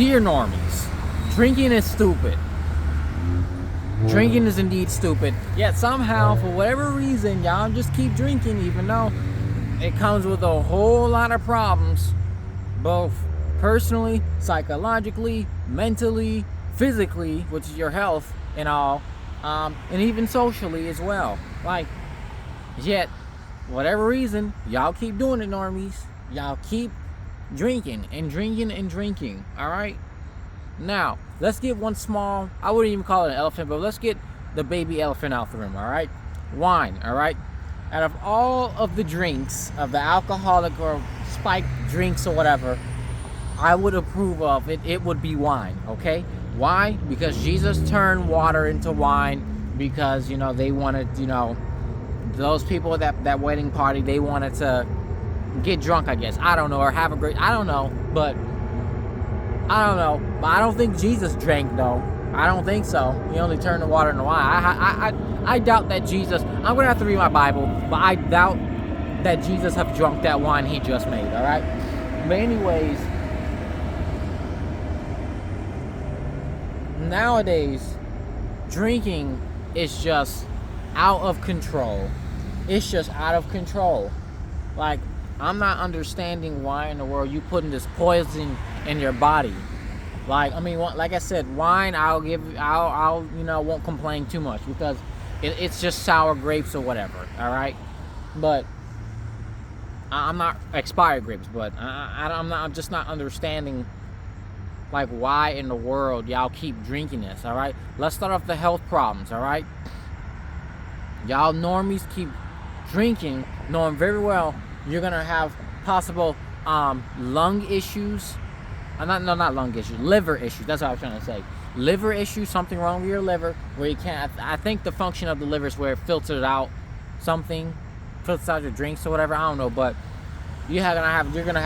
Dear normies, drinking is stupid. Drinking is indeed stupid. Yet somehow, for whatever reason, y'all just keep drinking, even though it comes with a whole lot of problems, both personally, psychologically, mentally, physically, which is your health and all, and even socially as well. Like, yet, whatever reason, y'all keep doing it, normies. Y'all keep drinking and drinking and drinking, all right? Now, let's get one small, I wouldn't even call it an elephant, but let's get the baby elephant out the room, all right? Wine, all right? Out of all of the drinks, of the alcoholic or spiked drinks or whatever, I would approve of it, it would be wine, okay? Why? Because Jesus turned water into wine because, you know, they wanted, you know, those people at that wedding party, they wanted to get drunk, I guess. I don't know, or have a great, I don't know, but I don't think Jesus drank, though. I don't think so. He only turned the water into wine. I doubt that Jesus, I'm going to have to read my Bible, but I doubt that Jesus have drunk that wine he just made, all right? But anyways, nowadays, drinking is just out of control. It's just out of control. Like, I'm not understanding why in the world you putting this poison in your body. Like, I mean, like I said, wine, I'll you know, won't complain too much because it's just sour grapes or whatever, all right? But I'm not expired grapes, but I'm just not understanding, like, why in the world y'all keep drinking this, all right? Let's start off the health problems, all right? Y'all normies keep drinking, knowing very well you're gonna have possible lung issues. Not lung issues, liver issues. That's what I was trying to say. Liver issues, something wrong with your liver where you can't. I think the function of the liver is where it filters out something, filters out your drinks or whatever. I don't know, but you're going to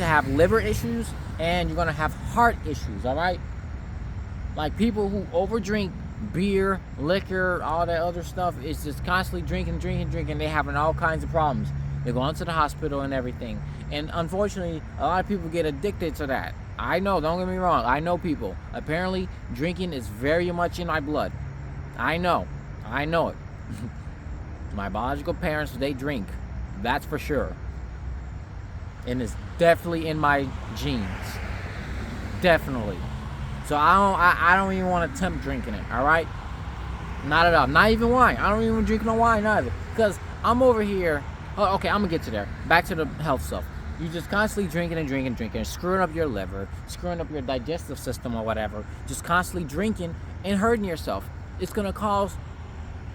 have liver issues and you're gonna have heart issues. All right, like people who overdrink beer, liquor, all that other stuff is just constantly drinking. They're having all kinds of problems. They're going to the hospital and everything. And unfortunately, a lot of people get addicted to that. I know, don't get me wrong. I know people. Apparently, drinking is very much in my blood. I know it. My biological parents, they drink. That's for sure. And it's definitely in my genes. Definitely. So I don't even want to attempt drinking it, all right? Not at all. Not even wine. I don't even drink no wine either. Because I'm over here. Oh, okay, I'm going to get to there. Back to the health stuff. You just constantly drinking, screwing up your liver, screwing up your digestive system or whatever. Just constantly drinking and hurting yourself. It's going to cause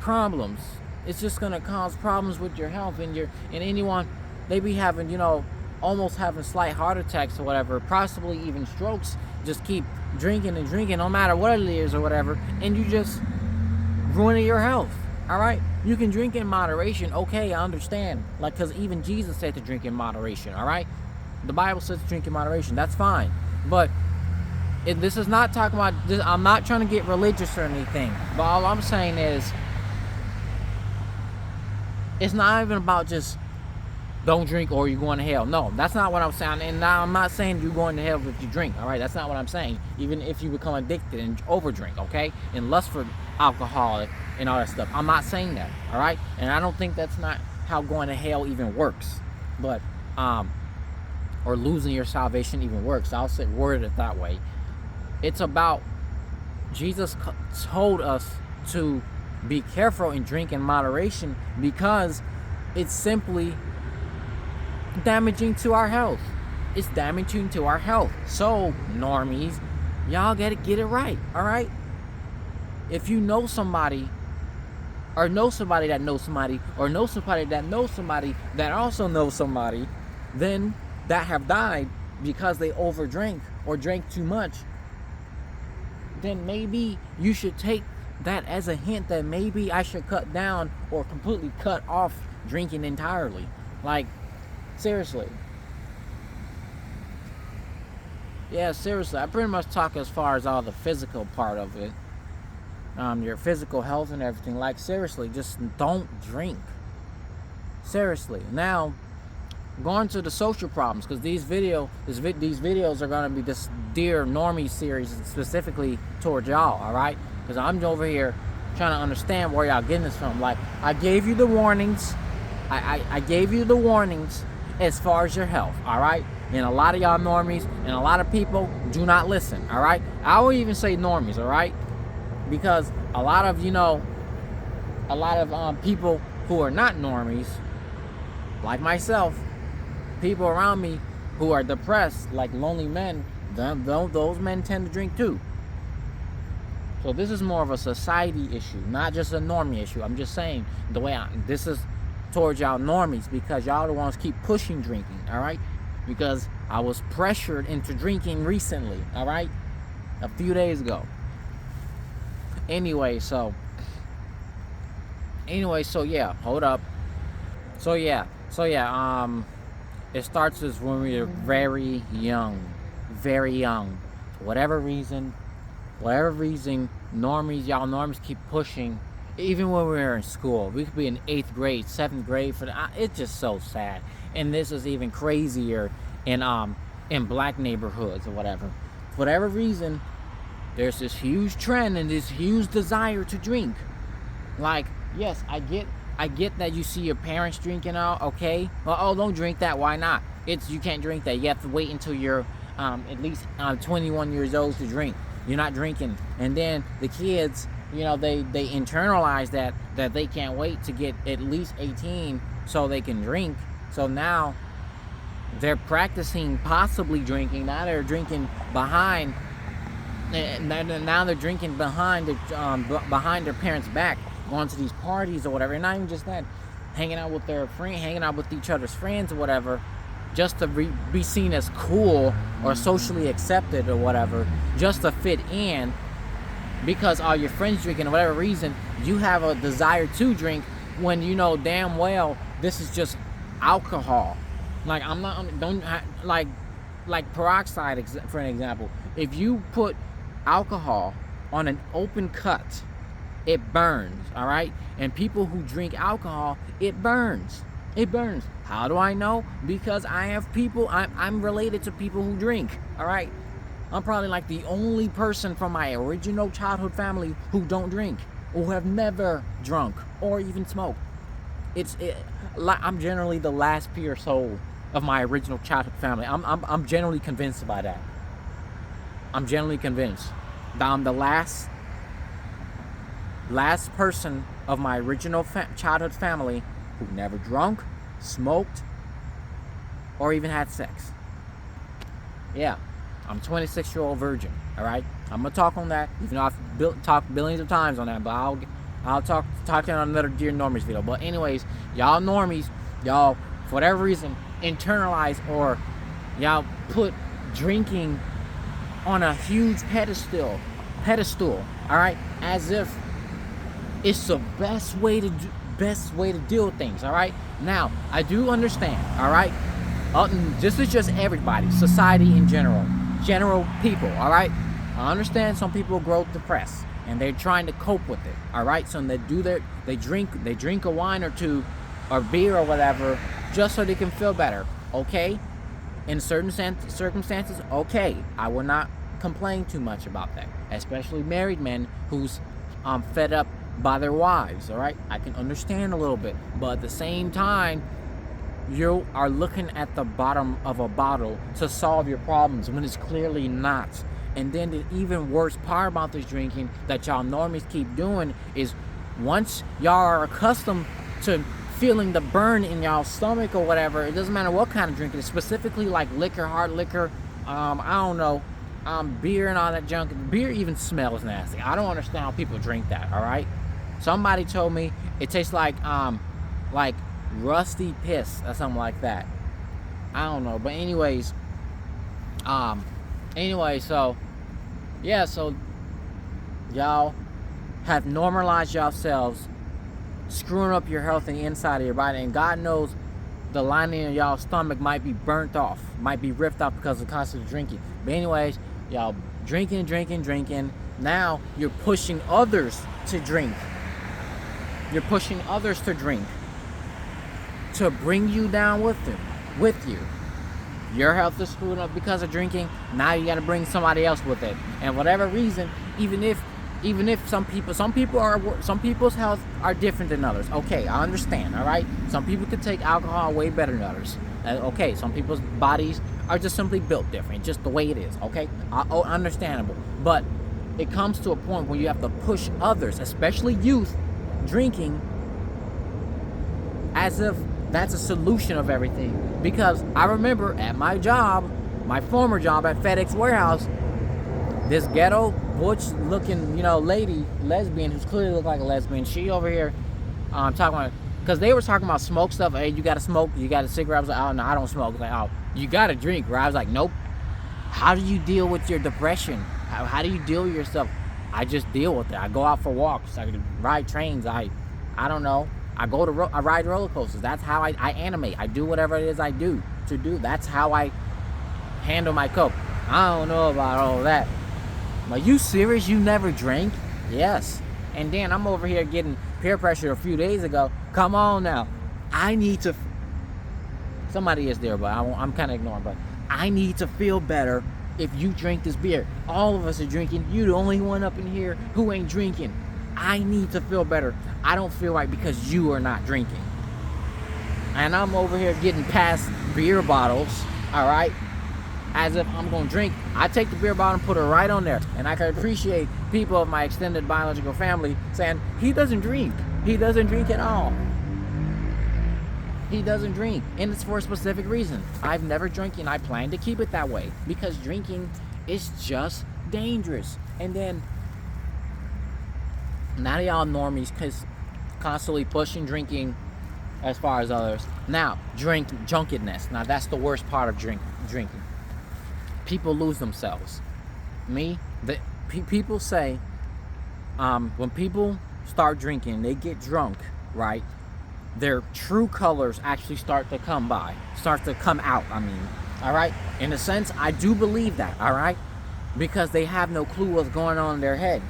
problems. It's just going to cause problems with your health and anyone, they be having, you know, almost having slight heart attacks or whatever, possibly even strokes. Just keep drinking no matter what it is or whatever, and you just ruining your health. All right, you can drink in moderation. Okay, I understand. Like, because even Jesus said to drink in moderation. All right, the Bible says to drink in moderation. That's fine. But this is not talking about this. I'm not trying to get religious or anything. But all I'm saying is, it's not even about just don't drink or you're going to hell. No, that's not what I'm saying. And now I'm not saying you're going to hell if you drink. All right, that's not what I'm saying. Even if you become addicted and overdrink, okay, and lust for alcohol and all that stuff. I'm not saying that, all right? And I don't think that's not how going to hell even works. But, or losing your salvation even works. I'll word it that way. It's about, Jesus told us to be careful and drink in moderation because it's simply damaging to our health. It's damaging to our health. So, normies, y'all gotta get it right, all right? If you know somebody, or know somebody that knows somebody, or know somebody that knows somebody that also knows somebody, then that have died because they overdrank or drank too much, then maybe you should take that as a hint that maybe I should cut down or completely cut off drinking entirely. Like, seriously. Yeah, seriously. I pretty much talk as far as all the physical part of it. Your physical health and everything. Like, seriously, just don't drink. Seriously. Now, going to the social problems, because these videos are going to be this Dear Normie series specifically towards y'all, all right? Because I'm over here trying to understand where y'all getting this from. Like, I gave you the warnings. I gave you the warnings as far as your health, all right? And a lot of y'all normies and a lot of people do not listen, all right? I will even say normies, all right? Because a lot of, people who are not normies, like myself, people around me who are depressed, like lonely men, those men tend to drink too. So this is more of a society issue, not just a normie issue. I'm just saying this is towards y'all normies, because y'all the ones keep pushing drinking, all right? Because I was pressured into drinking recently, all right? A few days ago. Anyway, so yeah, hold up. So yeah, it starts as when we were very young. For whatever reason, y'all normies keep pushing. Even when we were in school, we could be in 8th grade, 7th grade. It's just so sad. And this is even crazier in black neighborhoods or whatever. For whatever reason, there's this huge trend and this huge desire to drink. Like, yes, I get that you see your parents drinking out, okay? Well, don't drink that. Why not? You can't drink that. You have to wait until you're at least 21 years old to drink. You're not drinking. And then the kids, they internalize that they can't wait to get at least 18 so they can drink. So now they're practicing possibly drinking. Now they're drinking behind. Now they're drinking behind their parents' back, going to these parties or whatever. And not even just that, hanging out with each other's friends or whatever, just to be seen as cool or socially accepted or whatever, just to fit in. Because all your friends drinking, for whatever reason, you have a desire to drink when you know damn well this is just alcohol. Like, like peroxide, for an example. If you put alcohol on an open cut, it burns, all right? And people who drink alcohol, it burns. How do I know? Because I'm related to people who drink, all right? I'm probably like the only person from my original childhood family who don't drink, or who have never drunk or even smoked. I'm generally the last pure soul of my original childhood family. I'm generally convinced by that. I'm generally convinced that I'm the last person of my original childhood family who never drunk, smoked, or even had sex. Yeah. I'm a 26-year-old virgin, all right? I'm going to talk on that, even though I've talked billions of times on that, but I'll talk to you on another Dear Normies video. But anyways, y'all normies, y'all, for whatever reason, internalize, or y'all put drinking on a huge pedestal, all right? As if it's the best way to deal with things, all right? Now, I do understand, all right? This is just everybody, society in general people, all right? I understand some people grow depressed and they're trying to cope with it, all right? So they drink a wine or two or beer or whatever just so they can feel better, okay? In certain circumstances, okay, I will not complain too much about that, especially married men who's fed up by their wives, all right? I can understand a little bit, but at the same time, you are looking at the bottom of a bottle to solve your problems when it's clearly not. And then the even worse part about this drinking that y'all normies keep doing is, once y'all are accustomed to feeling the burn in y'all stomach or whatever, it doesn't matter what kind of drink it is, specifically like liquor, hard liquor, I don't know, beer and all that junk. Beer even smells nasty. I don't understand how people drink that, all right? Somebody told me it tastes like rusty piss or something like that. I don't know, but anyways, so yeah, so y'all have normalized yourselves screwing up your health and the inside of your body, and God knows the lining of y'all's stomach might be burnt off, might be ripped off because of constant drinking. But anyways, y'all drinking. Now you're pushing others to drink. to bring you down with them. with you. Your health is screwed up because of drinking. Now you got to bring somebody else with it. And whatever reason, even if some people's health are different than others. Okay, I understand. All right, some people can take alcohol way better than others. Okay, some people's bodies are just simply built different, just the way it is. Okay, understandable. But it comes to a point where you have to push others, especially youth, drinking, as if that's a solution of everything. Because I remember at my job, my former job at FedEx Warehouse, this ghetto butch looking, lady, lesbian, who's clearly looked like a lesbian, she over here talking about, because they were talking about smoke stuff. Hey, you got to smoke, you got a cigarette. I was like, oh no, I don't smoke. Like, oh, you got to drink, right? I was like, nope. How do you deal with your depression? How do you deal with yourself? I just deal with it. I go out for walks, I ride trains, I don't know, I ride roller coasters. That's how I animate. I do whatever it is I do to do. That's how I handle my coke. I don't know about all that. Are you serious? You never drank? Yes. And then I'm over here getting peer pressure a few days ago. Come on now. I need to... Somebody is there, but I'm kind of ignoring. But I need to feel better if you drink this beer. All of us are drinking. You the only one up in here who ain't drinking. I need to feel better. I don't feel right because you are not drinking. And I'm over here getting past beer bottles, all right? As if I'm going to drink. I take the beer bottle and put it right on there. And I can appreciate people of my extended biological family saying, he doesn't drink. He doesn't drink at all. He doesn't drink. And it's for a specific reason. I've never drank and I plan to keep it that way. Because drinking is just dangerous. And then, now y'all normies constantly pushing drinking as far as others. Now, drunkenness. Now, that's the worst part of drinking. People lose themselves. People say, when people start drinking, they get drunk, right? Their true colors actually start to come out, all right? In a sense, I do believe that, all right? Because they have no clue what's going on in their head.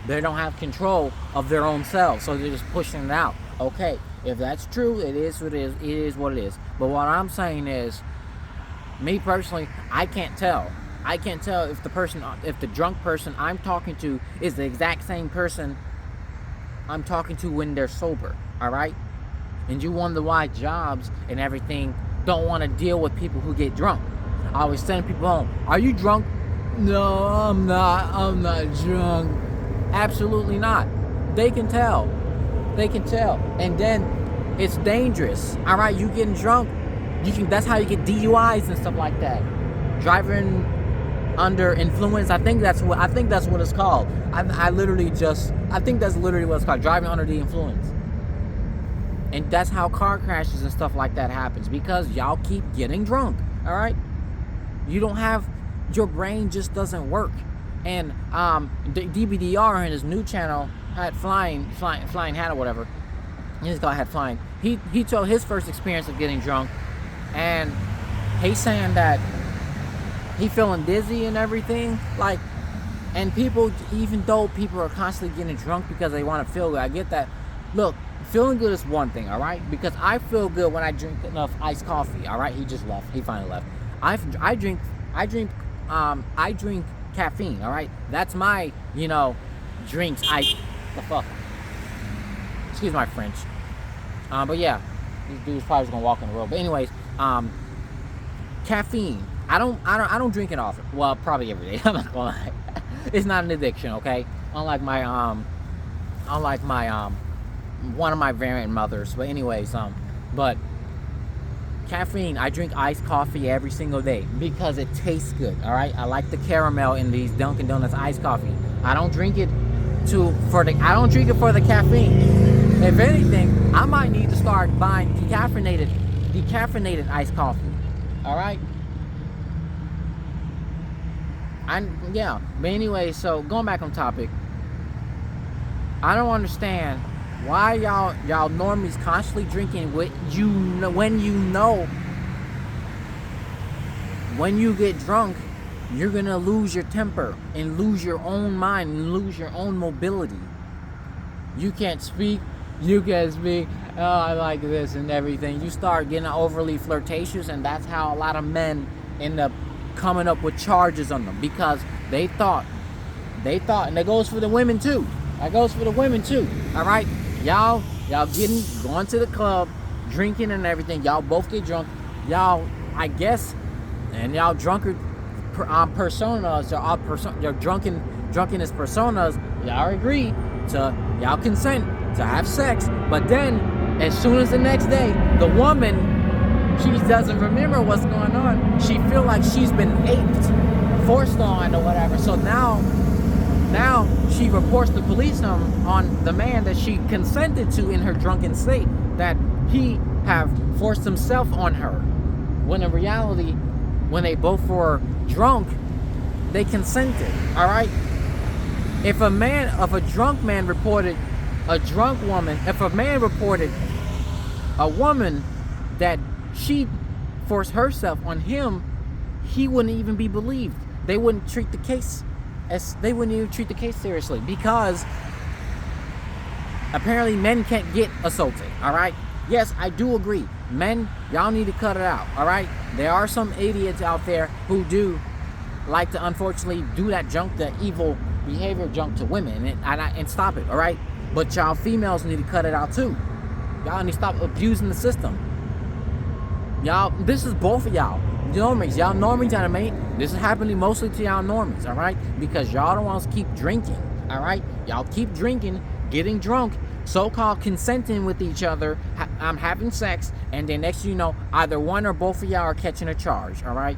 They don't have control of their own selves, so they're just pushing it out. Okay, if that's true, it is what it is. But what I'm saying is, me personally, I can't tell. I can't tell if the drunk person I'm talking to is the exact same person I'm talking to when they're sober, all right? And you wonder why jobs and everything don't want to deal with people who get drunk. I always send people home. Are you drunk? No, I'm not. I'm not drunk. Absolutely not. They can tell. And then it's dangerous. All right, you getting drunk. That's how you get DUIs and stuff like that. Driving under influence. I think that's what it's called. I think that's literally what it's called. Driving under the influence. And that's how car crashes and stuff like that happens, because y'all keep getting drunk. All right, your brain just doesn't work. And DBDR in his new channel had flying hat or whatever. He's called Hat Flying. He told his first experience of getting drunk, and he's saying that he feeling dizzy and everything. Like, and people, even though people are constantly getting drunk because they want to feel good, I get that. Look, feeling good is one thing, all right? Because I feel good when I drink enough iced coffee. All right, he just left. He finally left. I drink caffeine. All right, that's my drinks. The fuck. Excuse my French. But yeah, these dudes probably gonna walk on the road. But anyways, caffeine. I don't drink it often. Well, probably every day. I'm not gonna lie. It's not an addiction, okay? Unlike my one of my variant mothers. But anyways, but caffeine, I drink iced coffee every single day because it tastes good. All right, I like the caramel in these Dunkin' Donuts iced coffee. I don't drink it for the caffeine. If anything, I might need to start buying decaffeinated iced coffee. All right. But anyway, so going back on topic, I don't understand why y'all normies constantly drinking when you get drunk, you're gonna lose your temper and lose your own mind and lose your own mobility. You can't speak, you can speak, oh, I like this and everything. You start getting overly flirtatious, and that's how a lot of men end up coming up with charges on them, because they thought, and that goes for the women too. All right, y'all going to the club, drinking and everything. Y'all both get drunk. Y'all, I guess, and y'all drunkard personas, your drunkenness personas. Y'all agree to, y'all consent to have sex, but then as soon as the next day, the woman, she doesn't remember what's going on. She feel like she's been aped, forced on, or whatever. So now she reports the police on the man that she consented to in her drunken state, that he have forced himself on her, when in reality, when they both were drunk, they consented. All right. If a drunk man reported a drunk woman, if a man reported a woman that she forced herself on him, he wouldn't even be believed. They wouldn't treat the case seriously, because apparently men can't get assaulted. All right. Yes, I do agree. Men, y'all need to cut it out. All right. There are some idiots out there who do like to, unfortunately, do that junk, the evil behavior junk to women, and stop it. All right. But y'all females need to cut it out too. Y'all need to stop abusing the system. Y'all, this is both of y'all. Normies, this is happening mostly to y'all normies, all right? Because y'all don't want to keep drinking, all right? Y'all keep drinking, getting drunk, so-called consenting with each other, having sex, and then next thing you know, either one or both of y'all are catching a charge, all right?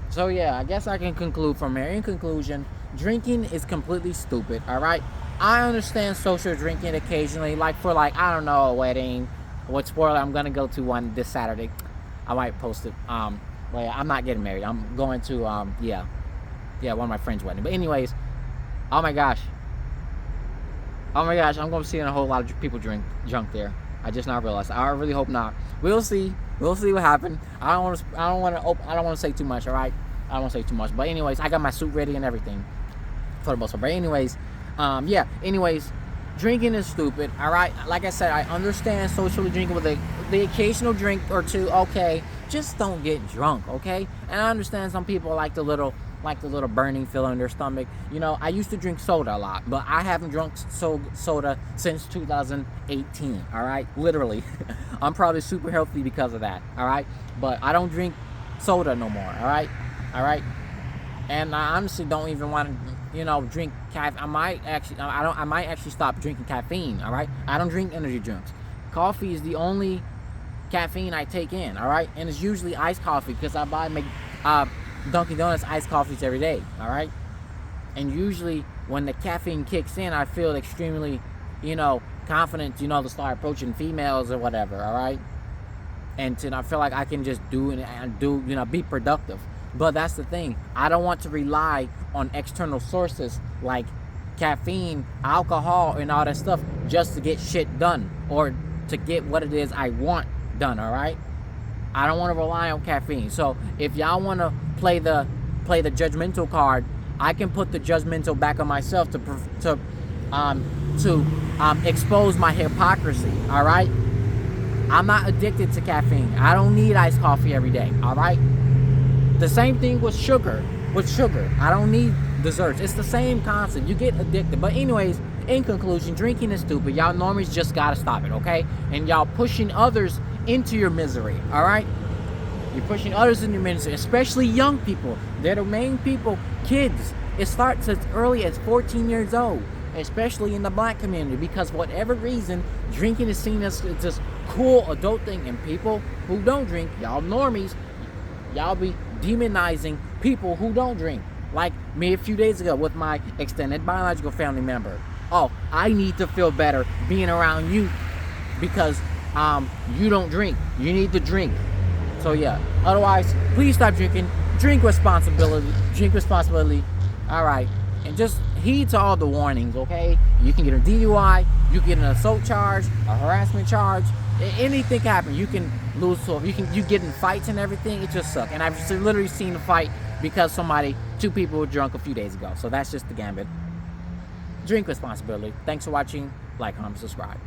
So yeah, I guess I can conclude from here. In conclusion, drinking is completely stupid, all right? I understand social drinking occasionally, like for I don't know, a wedding. What spoiler, I'm gonna go to one this Saturday. I might post it. Well, yeah, I'm not getting married. I'm going to one of my friends' wedding. But anyways, oh my gosh, I'm gonna see a whole lot of people drink there. I just now realized. I really hope not. We'll see what happens. I don't want to say too much. All right, I don't want to say too much. But anyways, I got my suit ready and everything for the most part. But anyways, drinking is stupid, all right? Like I said, I understand socially drinking with the occasional drink or two, okay? Just don't get drunk, okay? And I understand some people like the little burning feeling in their stomach. You know, I used to drink soda a lot, but I haven't drunk soda since 2018, all right? Literally. I'm probably super healthy because of that, all right? But I don't drink soda no more, all right? And I honestly don't even want to, drink caffeine. I might actually stop drinking caffeine, all right? I don't drink energy drinks. Coffee is the only caffeine I take in, all right? And it's usually iced coffee, because I buy Dunkin' Donuts iced coffees every day, all right? And usually when the caffeine kicks in, I feel extremely, confident, to start approaching females or whatever, all right? And I feel like I can just be productive. But that's the thing. I don't want to rely on external sources like caffeine, alcohol, and all that stuff just to get shit done or to get what it is I want done, all right? I don't want to rely on caffeine. So if y'all want to play the judgmental card, I can put the judgmental back on myself to expose my hypocrisy, all right? I'm not addicted to caffeine. I don't need iced coffee every day, all right? The same thing with sugar. I don't need desserts. It's the same concept. You get addicted. But anyways, in conclusion, drinking is stupid. Y'all normies just gotta stop it, okay? And y'all pushing others into your misery, all right? You're pushing others into your misery, especially young people. They're the main people. Kids. It starts as early as 14 years old, especially in the black community, because for whatever reason, drinking is seen as this cool adult thing. And people who don't drink, y'all normies, y'all be demonizing people who don't drink. Like me a few days ago with my extended biological family member. Oh, I need to feel better being around you because you don't drink. You need to drink. So yeah. Otherwise, please stop drinking. Drink responsibly. All right. And just heed to all the warnings, okay? You can get a DUI, you can get an assault charge, a harassment charge. Anything can happen. You can lose. So you get in fights and everything. It just sucks. And I've just literally seen a fight because two people were drunk a few days ago. So that's just the gambit. drink responsibly. Thanks for watching. Like, comment, subscribe.